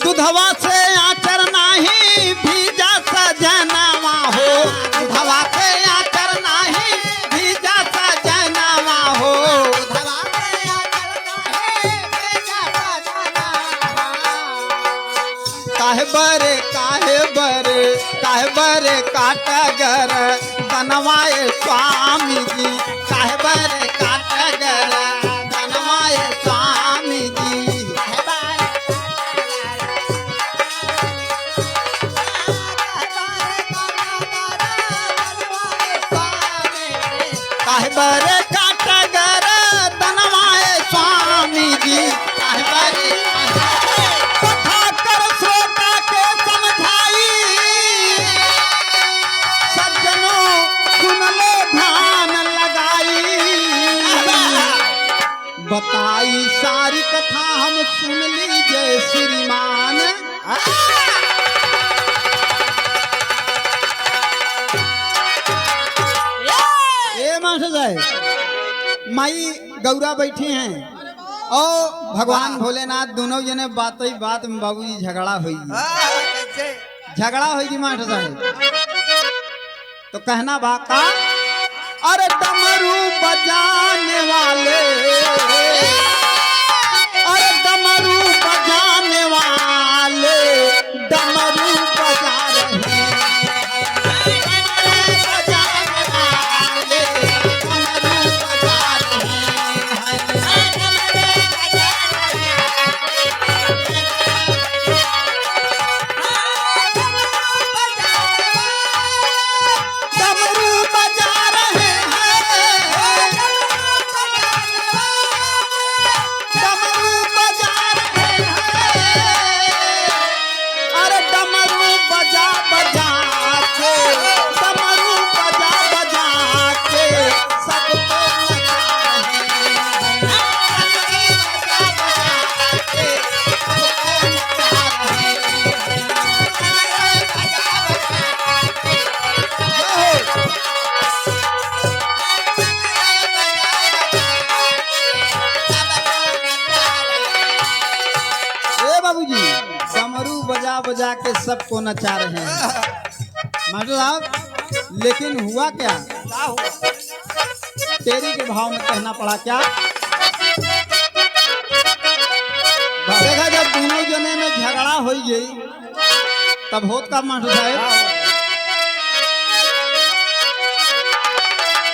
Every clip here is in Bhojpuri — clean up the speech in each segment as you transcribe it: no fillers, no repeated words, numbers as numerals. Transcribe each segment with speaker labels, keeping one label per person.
Speaker 1: दुधवा से आचर नाही भीजा सजनावा हो, दुधवा से आचर नाही भीजा सजनावा हो, दुधवा से आचर नाही भीजा सजनावा। काहे बरे काटगर बनवाए स्वामी जी, काहे बरे काटगर बनवाए स्वामी जी, काहे बरे काटगर बनवाए स्वामी जी, काहे बरे कथा कर श्रोता के समझाई, सज्जनों सुन लो ध्यान लगाई, बताई सारी कथा हम सुन लीजिए श्रीमान। मास्टर साहब माई गौरा बैठी हैं और भगवान भोलेनाथ दोनों जने बात में बाबूजी झगड़ा हुई, झगड़ा हुई मास्टर साहब। तो कहना बाका अरे डमरू बजाने वाले, अरे डमरू बजाने वाले डमरू बजा रहे हैं, बजा के सबको नचा रहे हैं मास्टर साहब। लेकिन हुआ क्या, तेरी के भाव में कहना पड़ा क्या, देखा जब दोनों जने में झगड़ा हो गई तब होत का मास्टर साहब,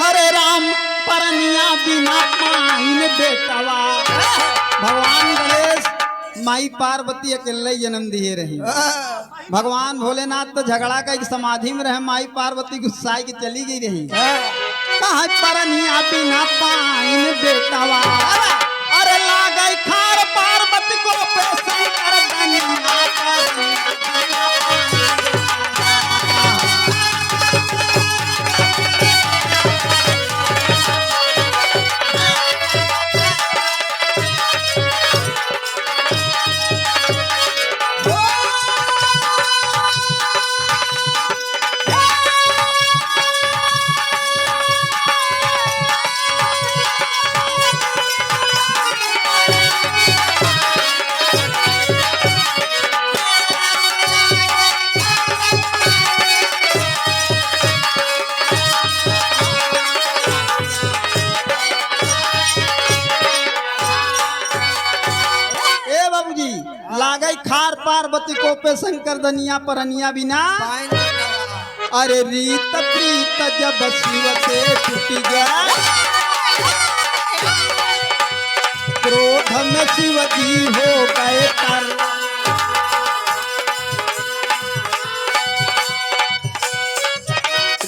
Speaker 1: हरे राम परनिया बिना पाइन बेटवा, भगवान गणेश माई पार्वती अकेले जन्म दिए रही, भगवान भोलेनाथ तो झगड़ा का एक समाधि में रहे, माई पार्वती गुस्साई की चली गई रही, कहा परनिया बिना पाइन बेटवा, अरे लागई खार पार्वती को पैसा कर दनिया लागई खार पार्वती को पे शंकर दनिया परनिया बिना, अरे रीत प्रीत जब शिव से छूटी गया, क्रोध में शिव जी हो गए तर,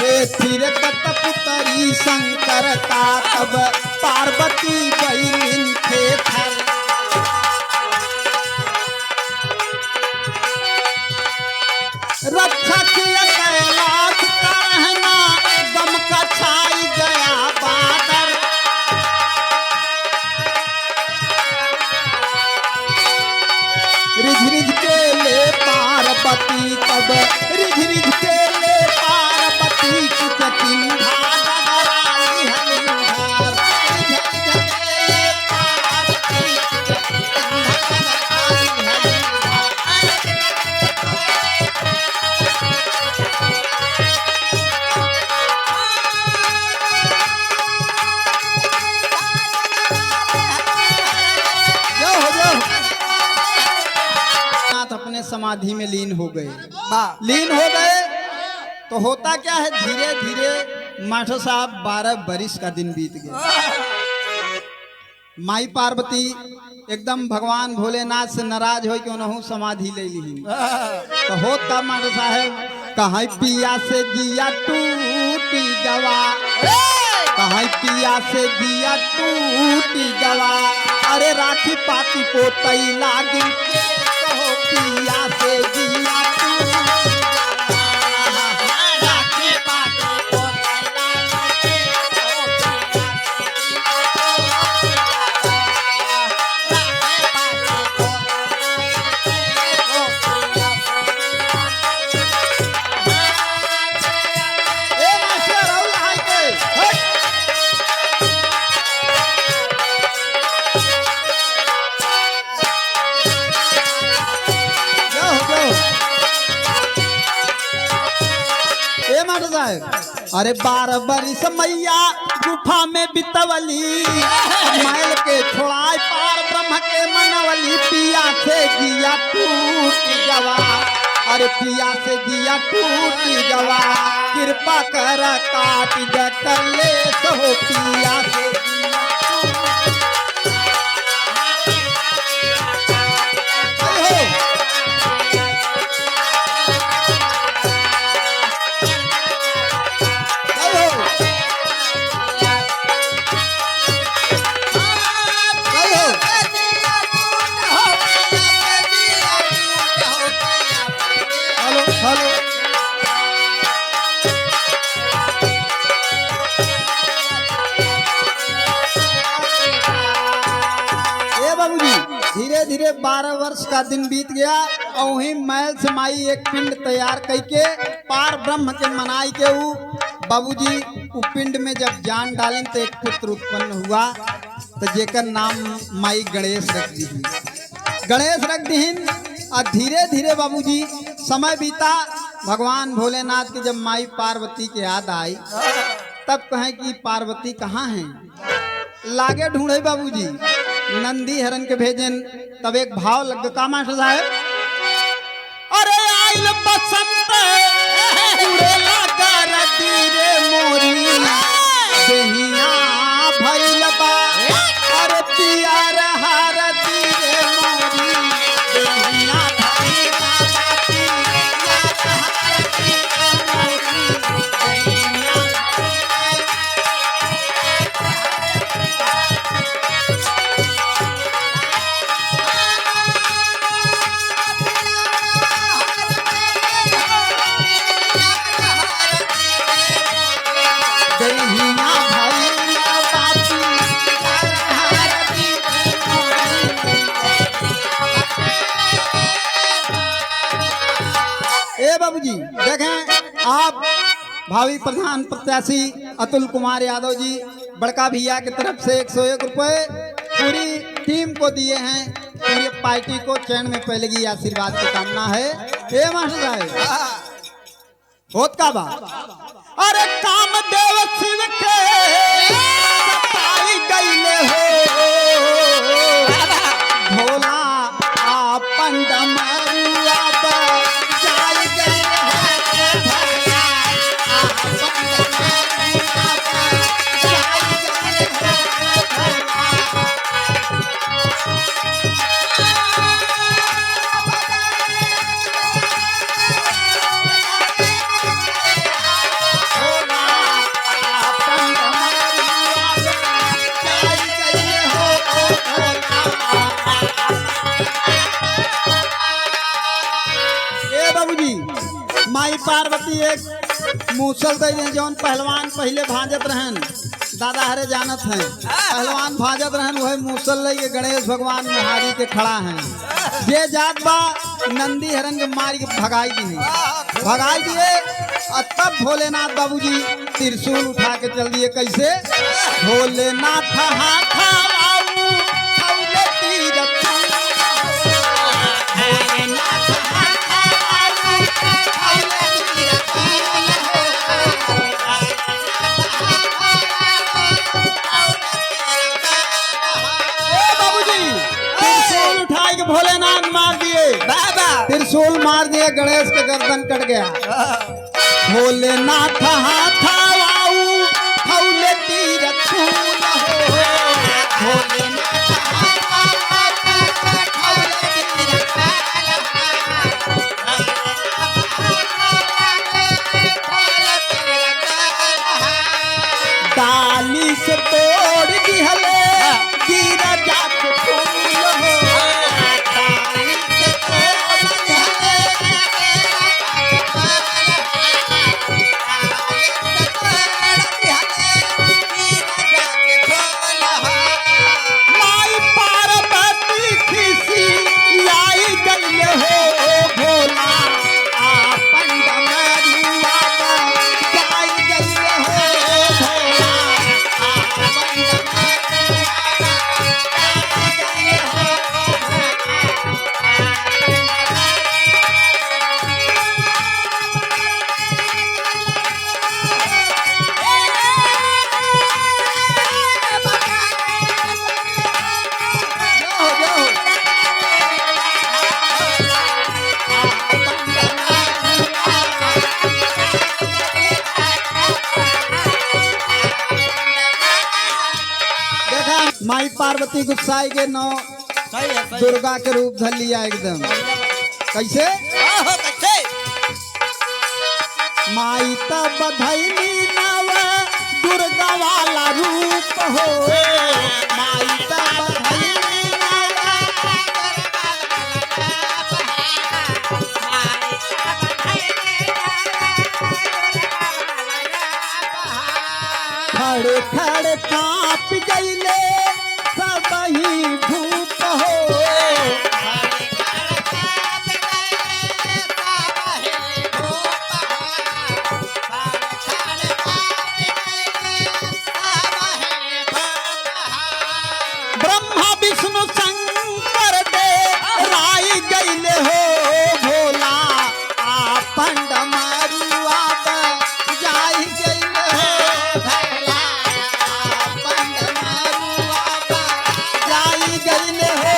Speaker 1: रे फिर पुतरी शंकर का तब पार्वती बहिन थे थर, रक्षा किया कैलाश का रहना गम का छाई गया बादल, रिझ रिझ के ले पार्वती तब, रिझ रिझ के ले पार्वती कुछ चिंधा डगराई हरिहर, रिझ रिझ के ले पार्वती कुछ चिंधा डगराई हरिहर। समाधि में लीन हो गए। लीन हो गए तो होता क्या है, धीरे धीरे मास्टर साहब 12 बरिस का दिन बीत गया। माई पार्वती एकदम भगवान भोलेनाथ से नाराज हो क्यों नहू समाधि ले ली। तो होता मास्टर साहब कहीं पिया से जिया टूटी गवा, कहीं पिया से जिया टूटी गवा, अरे राखी पाती को तई लागी कहो पिया से जिया अरे 12 बरिस मैया गुफा में बितवली, मैल के छोड़ाए पार ब्रह्म के मनवली, पिया से जिया टूट गवा, अरे पिया से जिया टूट गवा, कृपा कर काट कर ले सहो पिया से धीरे धीरे 12 वर्ष का दिन बीत गया और वही मैल से माई एक पिंड तैयार करके पार ब्रह्म के मनाई के ऊ बाबूजी उ पिंड में जब जान डालें तो एक पुत्र उत्पन्न हुआ। तो जेकर नाम माई गणेश रख दी, गणेश रख दीन। और धीरे धीरे बाबूजी समय बीता, भगवान भोलेनाथ की जब माई पार्वती के याद आई तब कहें कि पार्वती कहाँ हैं, लागे ढूंढे बाबूजी, नंदी हरन के भेजन। तब एक भाव लग का मास्टर साहब, अरे आइल बसंत उड़ेला करती रे मोरी देहिया भइल बा, अरे पियर हारती रे मोरी देहिया भइल बा, पियर हारती रे मोरी बाबूजी देखें आप भावी प्रधान प्रत्याशी अतुल कुमार यादव जी बड़का भैया की तरफ से 101 रुपए पूरी टीम को दिए हैं। पूरी पार्टी को चैन में पहले की आशीर्वाद की कामना है। हे मास्टर साहब होत का बा, अरे कामदेव शिव के सताई गईले हो भोला आपन डमरुआ जाई गईले हो भैया आपन डमरुआ जाई गईले माई पार्वती एक मूसल दे जौन पहलवान पहले भाजत रहन, दादा हरे जानत हैं, पहलवान भाजत रहन वही मूसल लगे गणेश भगवान मुहारी के खड़ा हैं। ये जात बा नंदी हरन के मार के भगाई दिए और तब भोलेनाथ बाबूजी त्रिशूल उठा के चल दिए। कैसे भोलेनाथ भोलेनाथ मार दिए बाबा। त्रिशूल मार दिया, गणेश के गर्दन कट गया। भोलेनाथ हाथ आऊ खौले तीर छूल हो, भोलेनाथ डाली से तोड़ दिहले गिरा जाके फूल हो, डाली से तोड़ दिहले माई पार्वती खिसी लाई गई हो भोला आपन डमरुआ गाई गई हो भोला आपन माई पार्वती गुस्साई के नौ दुर्गा के रूप धर लिया एकदम। कैसे माई तब बधैली नव दुर्गा वाला रूप हो, माई तब बधैली खड़े खड़े कांप गईले सब ही भूप हो, ब्रह्मा विष्णु शंकर दे राई गईले हो भोला आपन डमरुआ जाई गईले हो भोला आपन डमरुआ जाई गईले हो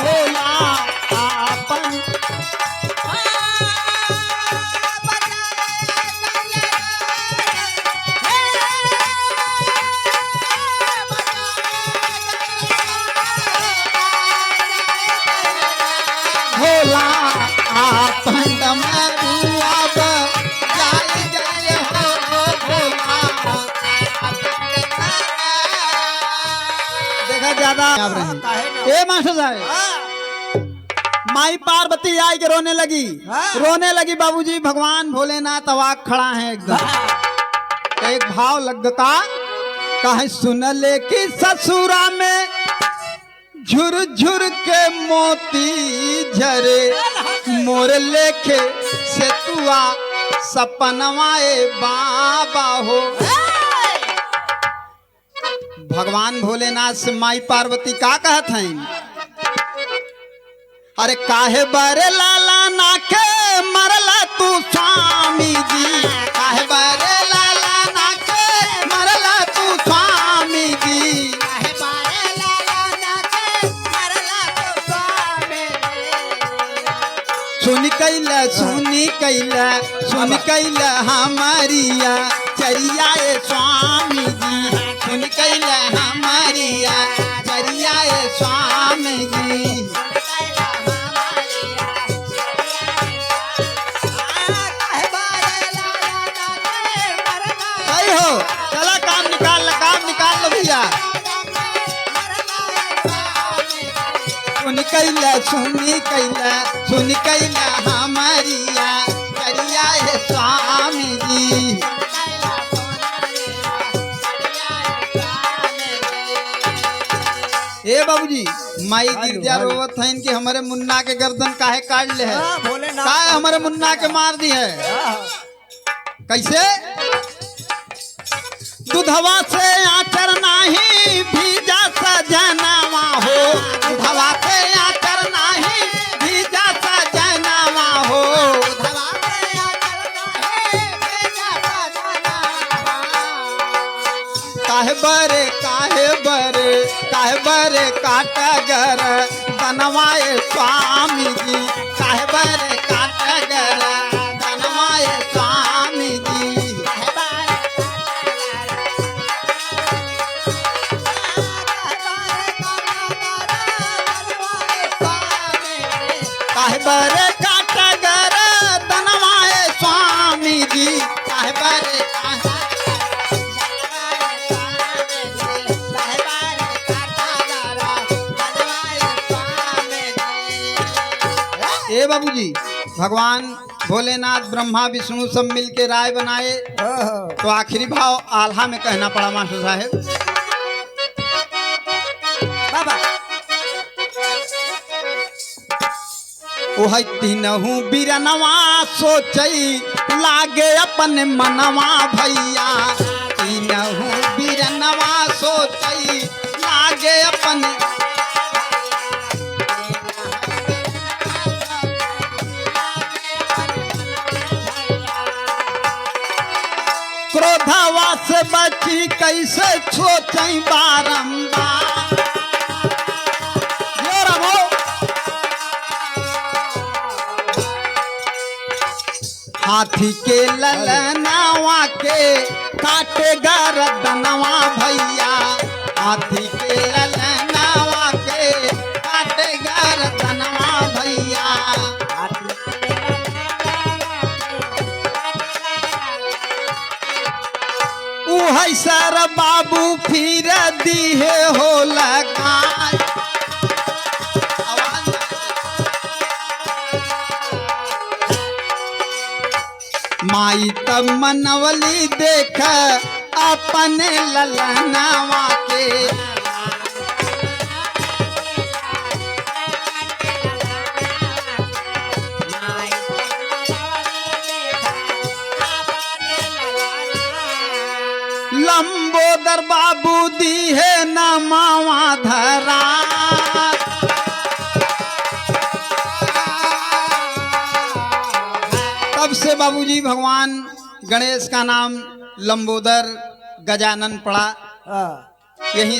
Speaker 1: भोला आपन भोला आपन डमरुआ जाई गईले हो भोला। देखा ज्यादा ए मास्टर साहब, माई पार्वती आई के रोने लगी, रोने लगी बाबूजी। भगवान भोलेनाथ अवाक खड़ा है एकदम। एक भाव लगता कहे सुन ले कि ससुरा में झुर झुर के मोती झरे मोर लेखे से तुआ सपनवाए बाबा हो। भगवान भोलेनाथ से माई पार्वती का कहत हैं, अरे काहे बरे लाला नाके मरला तू स्वामी जी, काहे बरे लाला नाके मरला तू स्वामी जी, काहे बरे लाला नाके मरला तू स्वामी जी। सुन कैला सुनी कैला सुन कैला हमारिया चरिया स्वामी जी, सुन कैला हमारिया चरिया स्वामी जी। चला काम निकाल लो भैया। सुन कैला हमारिया करिया है स्वामी जी। ए बाबूजी माई गिरजा रोवत है इनकी हमारे मुन्ना के गर्दन काहे काट ले है, काहे हमारे मुन्ना के मार दी है। कैसे दुधवा से आचर नाही भीजा सजनावा हो, दुधवा से आचर नाही भीजा सजनावा हो, दुधवा से आचर नाही भीजा सजनावा। काहे बरे काटा गर बनवाए स्वामी जी, काहे बरे काहे बरे काटा गर दनवाए स्वामी जी काहे बरे ए बाबूजी भगवान भोलेनाथ ब्रह्मा विष्णु सब मिल के राय बनाए तो आखिरी भाव आल्हा में कहना पड़ा मास्टर साहेब
Speaker 2: बाबा
Speaker 1: ओह तीनहू बिरनवा सोचई लागे अपन मनवा भैया तीनहू बिरनवा सोचई लागे अपन क्रोधवा से बची कैसे सोचई बारंबार ये रहो हाथी के ललनावा के काटे गर्दनवा भैया हाथी के ललनावा के काटे गर्दनवा भैया उहै सर बाबू फिर दिहे हो लगाए माई तब मनवली देख अपने ललनावा के लंबोदर बाबू दी है न मावा धरा तब से बाबूजी भगवान गणेश का नाम लंबोदर गजानन पड़ा यही